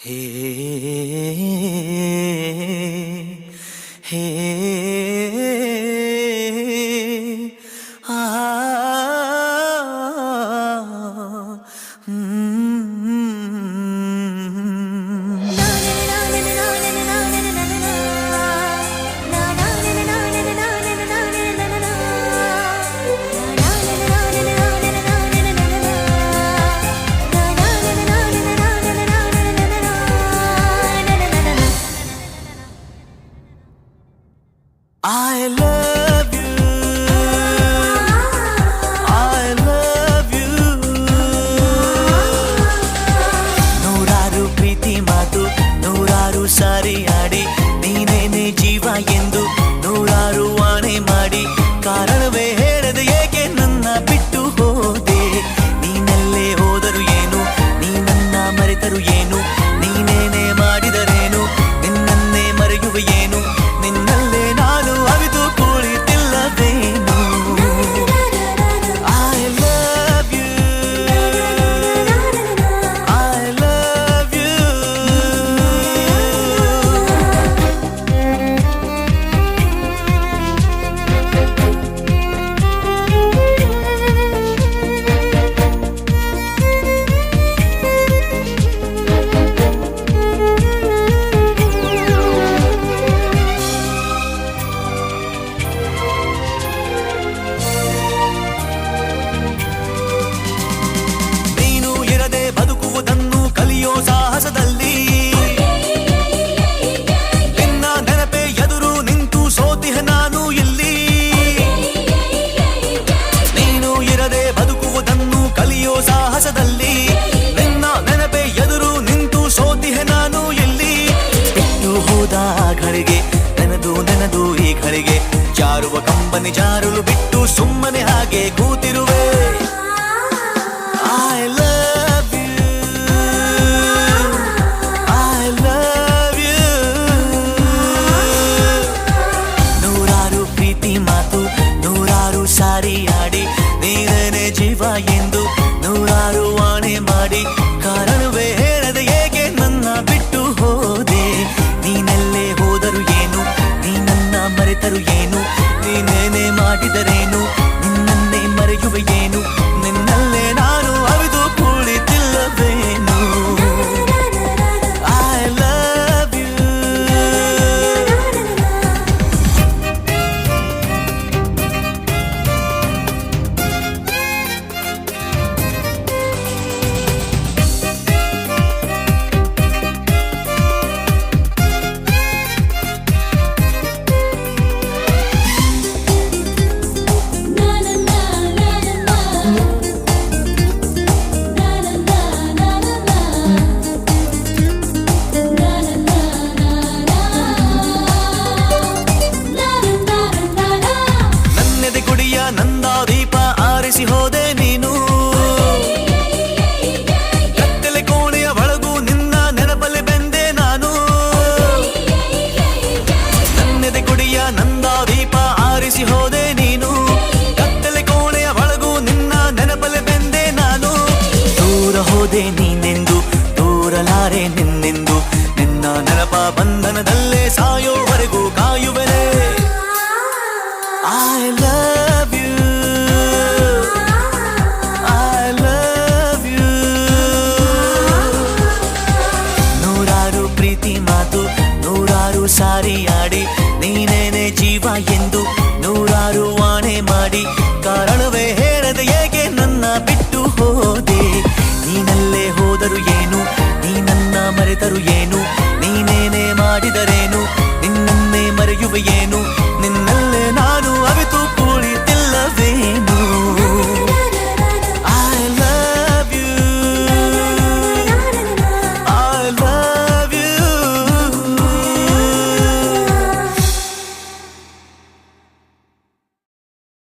ಹೇ ಹೇ ಆ I love you, I love you. ನೂರಾರು ಪ್ರೀತಿ ಮಾತು ನೂರಾರು ಸಾರಿ ಆಡಿ ನೀನೇನೆ ಜೀವ ಎಂದು ನೂರಾರು ಆಣೆ ಮಾಡಿ ಕಾರಣವೇ ಹೇಳದೆ ಏಕೆ ನನ್ನ ಬಿಟ್ಟು ಹೋದೆ. ನೀನೆಲ್ಲೇ ಹೋದರು ಏನು ನೀ ನನ್ನ ಮರೆತರು ಏನು ನೀನೇನೆ ಮಾಡಿದರೇನು ನಿನ್ನನ್ನೇ ಮರೆಯುವೆ ಏನು ನಿನ್ನಲ್ಲೇ ನಾನು ಅವಿದು ಕುಳಿತಿಲ್ಲವೇನು. I love you, I love you. ನೀನು ಇರದೆ ಬದುಕುವುದನ್ನು ಕಲಿಯೋ ಸಾಹಸದಲ್ಲಿ ನಿನ್ನ ನೆನಪೆ ಎದುರು ನಿಂತು ಸೋತಿಹೆ ನಾನು ಇಲ್ಲಿ. ನೀನು ಇರದೆ ಬದುಕುವುದನ್ನು ಕಲಿಯೋ ಸಾಹಸದಲ್ಲಿ ನಿನ್ನ ನೆನಪೆ ಎದುರು ನಿಂತು ಸೋತಿಹೆ ನಾನು ಇಲ್ಲಿ. ಬಿಟ್ಟು ಹೋದ ಆ ಘಳಿಗೆ ನೆನೆದು ಈ ಘಳಿಗೆ ಜಾರುವ ಕಂಬನಿ ಜಾರಲು ಬಿಟ್ಟು ಸುಮ್ಮನೆ ಹಾಗೆ ಕೂತಿರುವೆ. I love you, I love you. ನೂರಾರು ಪ್ರೀತಿ ಮಾತು ನೂರಾರು ಸಾರಿ ಆಡಿ ನೀನೇನೆ ಜೀವ ಎಂದು ನೂರಾರು ಆಣೆ ಮಾಡಿ ಕಾರಣವೇ ಹೇಳದೆ ಏಕೆ ನನ್ನ ಬಿಟ್ಟು ಹೋದೆ. ನೀನೆಲ್ಲೇ ಹೋದರು ಏನು ನೀ ನನ್ನ ಮರೆತರು ಏನು ನೀನೇನೆ ಮಾಡಿದರೇನು ನಿನ್ನನ್ನೇ ಮರೆಯುವೆ ಏನು ನಿನ್ನಲ್ಲೇ ನಾನು ಅವಿದು ಕುಳಿತಿಲ್ಲವೇನು. I love you. ನನ್ನೆದೆ ಕುಡಿಯ ನಂದ ದೀಪ ಆರಿಸಿ ಹೋದೆ ನೀನು. ಕತ್ತಲೆ ಕೋಣೆಯ ಒಳಗೂ ನಿನ್ನ ನೆನಪಲ್ಲಿ ಬೆಂದೆ ನಾನು. ನನ್ನೆದೆ ಕುಡಿಯ ನಂದ ದೀಪ ಆರಿಸಿ ಹೋದೆ ನೀನು. ಕತ್ತಲೆ ಕೋಣೆಯ ಒಳಗೂ ನಿನ್ನ ನೆನಪಲ್ಲಿ ಬೆಂದೆ ನಾನು. ದೂರ ಹೋದೆ ನೀನೆಂದು ದೂರಲಾರೆ ನಿನ್ನೆಂದು ನಿನ್ನ ನೆನಪ ಬಂಧನದಲ್ಲೇ ಸಾಯೋವರೆಗೂ ಕಾಯುವೆನೆ. I love you, I love you. ನೂರಾರು ಪ್ರೀತಿ ಮಾತು ನೂರಾರು ಸಾರಿ ಆಡಿ ನೀನೇನೆ ಜೀವ ಎಂದು ನೂರಾರು ಆಣೆ ಮಾಡಿ ಕಾರಣವೇ ಹೇಳದೆ ಏಕೆ ನನ್ನ ಬಿಟ್ಟು ಹೋದೆ. ನೀನಲ್ಲೇ ಹೋದರು ಏನು ನೀ ನನ್ನ ಮರೆತರು ಏನು ನೀನೇನೆ ಮಾಡಿದರೇನು ನಿನ್ನನ್ನೇ ಮರೆಯುವೆ ಏನು